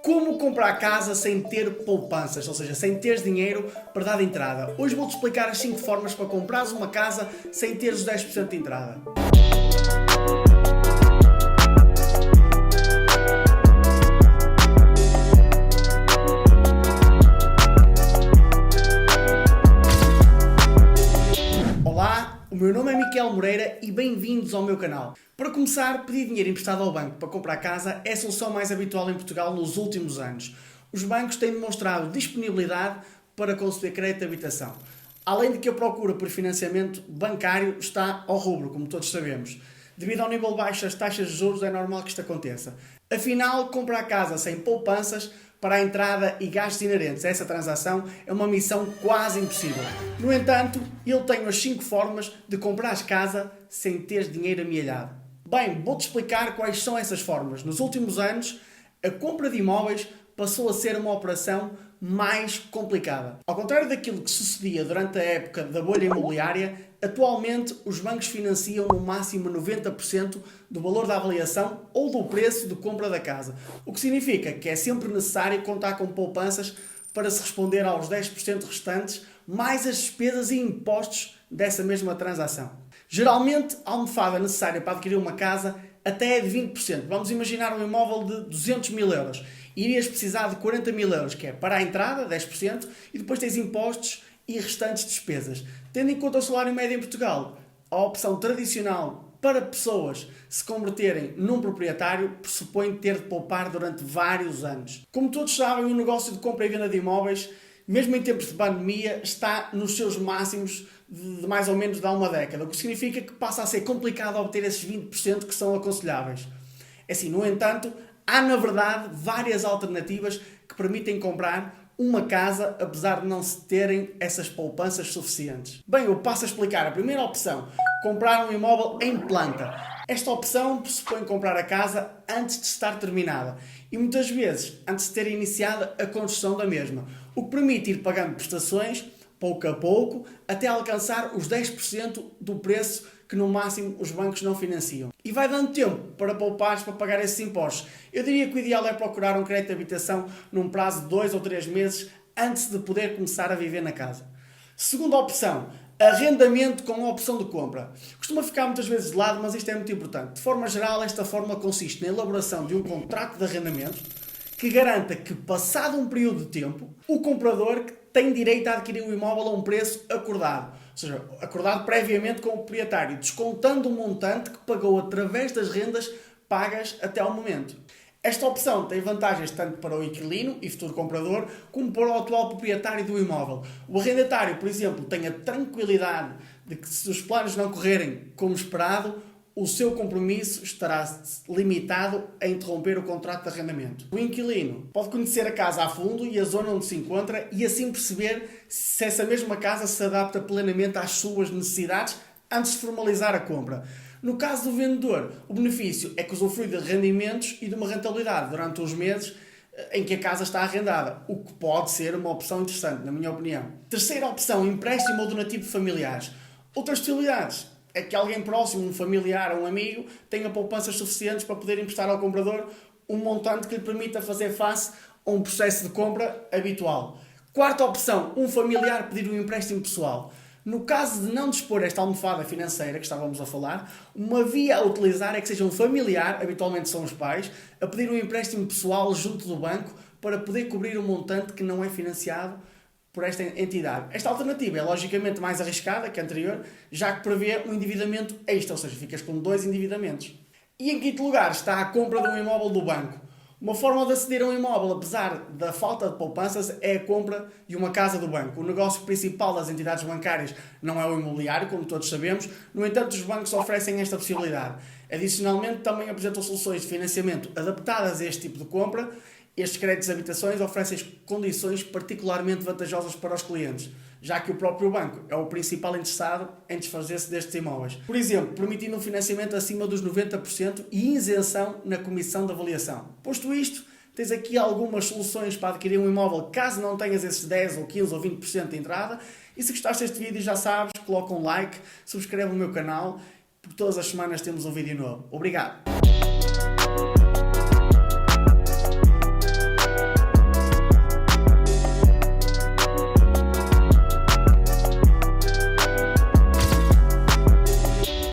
Como comprar casa sem ter poupanças, ou seja, sem teres dinheiro para dar de entrada. Hoje vou-te explicar as 5 formas para comprares uma casa sem teres os 10% de entrada. Olá, o meu nome é Miquel Moreira e bem-vindos ao meu canal. Para começar, pedir dinheiro emprestado ao banco para comprar casa é a solução mais habitual em Portugal nos últimos anos. Os bancos têm demonstrado disponibilidade para conceder crédito de habitação. Além de que a procura por financiamento bancário está ao rubro, como todos sabemos. Devido ao nível baixo das taxas de juros, é normal que isto aconteça. Afinal, comprar casa sem poupanças para a entrada e gastos inerentes a essa transação é uma missão quase impossível. No entanto, eu tenho as 5 formas de comprar casa sem ter dinheiro amealhado. Bem, vou-te explicar quais são essas formas. Nos últimos anos, a compra de imóveis passou a ser uma operação mais complicada. Ao contrário daquilo que sucedia durante a época da bolha imobiliária, atualmente os bancos financiam no máximo 90% do valor da avaliação ou do preço de compra da casa. O que significa que é sempre necessário contar com poupanças para se responder aos 10% restantes, mais as despesas e impostos dessa mesma transação. Geralmente, a almofada necessária para adquirir uma casa até é de 20%. Vamos imaginar um imóvel de 200 mil euros. Irias precisar de 40 mil euros, que é para a entrada, 10%, e depois tens impostos e restantes despesas. Tendo em conta o salário médio em Portugal, a opção tradicional para pessoas se converterem num proprietário pressupõe ter de poupar durante vários anos. Como todos sabem, o negócio de compra e venda de imóveis, mesmo em tempos de pandemia, está nos seus máximos de mais ou menos de há uma década, o que significa que passa a ser complicado obter esses 20% que são aconselháveis. Assim, no entanto, há na verdade várias alternativas que permitem comprar uma casa, apesar de não se terem essas poupanças suficientes. Bem, eu passo a explicar. A primeira opção, comprar um imóvel em planta. Esta opção pressupõe comprar a casa antes de estar terminada e muitas vezes antes de ter iniciado a construção da mesma, o que permite ir pagando prestações pouco a pouco, até alcançar os 10% do preço que no máximo os bancos não financiam. E vai dando tempo para poupares para pagar esses impostos. Eu diria que o ideal é procurar um crédito de habitação num prazo de 2 ou 3 meses antes de poder começar a viver na casa. Segunda opção, arrendamento com a opção de compra. Costuma ficar muitas vezes de lado, mas isto é muito importante. De forma geral, esta forma consiste na elaboração de um contrato de arrendamento que garanta que, passado um período de tempo, o comprador tem direito a adquirir o imóvel a um preço acordado, ou seja, acordado previamente com o proprietário, descontando o montante que pagou através das rendas pagas até ao momento. Esta opção tem vantagens tanto para o inquilino e futuro comprador, como para o atual proprietário do imóvel. O arrendatário, por exemplo, tem a tranquilidade de que, se os planos não correrem como esperado, o seu compromisso estará limitado a interromper o contrato de arrendamento. O inquilino pode conhecer a casa a fundo e a zona onde se encontra e assim perceber se essa mesma casa se adapta plenamente às suas necessidades antes de formalizar a compra. No caso do vendedor, o benefício é que usufrui de rendimentos e de uma rentabilidade durante os meses em que a casa está arrendada, o que pode ser uma opção interessante, na minha opinião. Terceira opção, empréstimo ou donativo de familiares. Outras possibilidades é que alguém próximo, um familiar ou um amigo, tenha poupanças suficientes para poder emprestar ao comprador um montante que lhe permita fazer face a um processo de compra habitual. Quarta opção, um familiar pedir um empréstimo pessoal. No caso de não dispor esta almofada financeira que estávamos a falar, uma via a utilizar é que seja um familiar, habitualmente são os pais, a pedir um empréstimo pessoal junto do banco para poder cobrir um montante que não é financiado por esta entidade. Esta alternativa é logicamente mais arriscada que a anterior, já que prevê um endividamento extra, ou seja, ficas com 2 endividamentos. E em quinto lugar está a compra de um imóvel do banco. Uma forma de aceder a um imóvel, apesar da falta de poupanças, é a compra de uma casa do banco. O negócio principal das entidades bancárias não é o imobiliário, como todos sabemos, no entanto os bancos oferecem esta possibilidade. Adicionalmente, também apresentam soluções de financiamento adaptadas a este tipo de compra. Estes créditos de habitações oferecem condições particularmente vantajosas para os clientes, já que o próprio banco é o principal interessado em desfazer-se destes imóveis. Por exemplo, permitindo um financiamento acima dos 90% e isenção na comissão de avaliação. Posto isto, tens aqui algumas soluções para adquirir um imóvel caso não tenhas esses 10 ou 15 ou 20% de entrada. E se gostaste deste vídeo, já sabes, coloca um like, subscreve o meu canal, porque todas as semanas temos um vídeo novo. Obrigado!